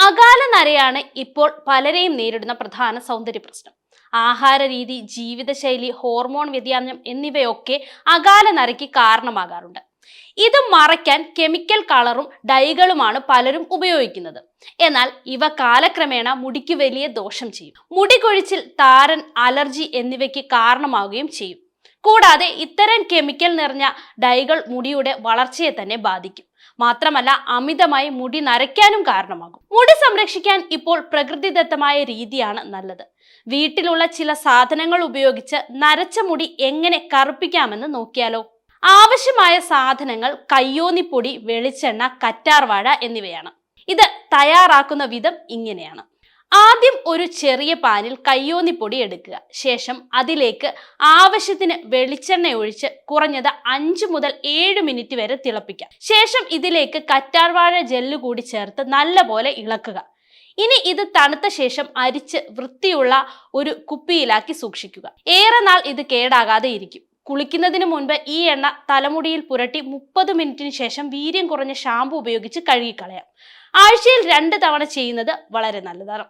അകാല നരയാണ് ഇപ്പോൾ പലരെയും നേരിടുന്ന പ്രധാന സൗന്ദര്യ പ്രശ്നം. ആഹാര രീതി, ജീവിതശൈലി, ഹോർമോൺ വ്യതിയാനം എന്നിവയൊക്കെ അകാല നരയ്ക്ക് കാരണമാകാറുണ്ട്. ഇത് മറയ്ക്കാൻ കെമിക്കൽ കളറും ഡൈകളുമാണ് പലരും ഉപയോഗിക്കുന്നത്. എന്നാൽ ഇവ കാലക്രമേണ മുടിക്ക് വലിയ ദോഷം ചെയ്യും. മുടി കൊഴിച്ചിൽ, താരൻ, അലർജി എന്നിവയ്ക്ക് കാരണമാവുകയും ചെയ്യും. കൂടാതെ ഇത്തരം കെമിക്കൽ നിറഞ്ഞ ഡൈകൾ മുടിയുടെ വളർച്ചയെ തന്നെ ബാധിക്കും. മാത്രമല്ല അമിതമായി മുടി നരയ്ക്കാനും കാരണമാകും. മുടി സംരക്ഷിക്കാൻ ഇപ്പോൾ പ്രകൃതിദത്തമായ രീതിയാണ് നല്ലത്. വീട്ടിലുള്ള ചില സാധനങ്ങൾ ഉപയോഗിച്ച് നരച്ച മുടി എങ്ങനെ കറുപ്പിക്കാമെന്ന് നോക്കിയാലോ? ആവശ്യമായ സാധനങ്ങൾ കയ്യോന്നിപ്പൊടി, വെളിച്ചെണ്ണ, കറ്റാർവാഴ എന്നിവയാണ്. ഇത് തയ്യാറാക്കുന്ന വിധം ഇങ്ങനെയാണ്. ആദ്യം ഒരു ചെറിയ പാനിൽ കയ്യോന്നിപ്പൊടി എടുക്കുക. ശേഷം അതിലേക്ക് ആവശ്യത്തിന് വെളിച്ചെണ്ണ ഒഴിച്ച് കുറഞ്ഞത് 5 മുതൽ 7 മിനിറ്റ് വരെ തിളപ്പിക്കാം. ശേഷം ഇതിലേക്ക് കറ്റാർവാഴ ജെല്ല് കൂടി ചേർത്ത് നല്ലപോലെ ഇളക്കുക. ഇനി ഇത് തണുത്ത ശേഷം അരിച്ച് വൃത്തിയുള്ള ഒരു കുപ്പിയിലാക്കി സൂക്ഷിക്കുക. ഏറെ നാൾ ഇത് കേടാകാതെ ഇരിക്കും. കുളിക്കുന്നതിന് മുൻപ് ഈ എണ്ണ തലമുടിയിൽ പുരട്ടി 30 മിനിറ്റിന് ശേഷം വീര്യം കുറഞ്ഞ ഷാമ്പു ഉപയോഗിച്ച് കഴുകിക്കളയാം. ആഴ്ചയിൽ 2 തവണ ചെയ്യുന്നത് വളരെ നല്ലതാണ്.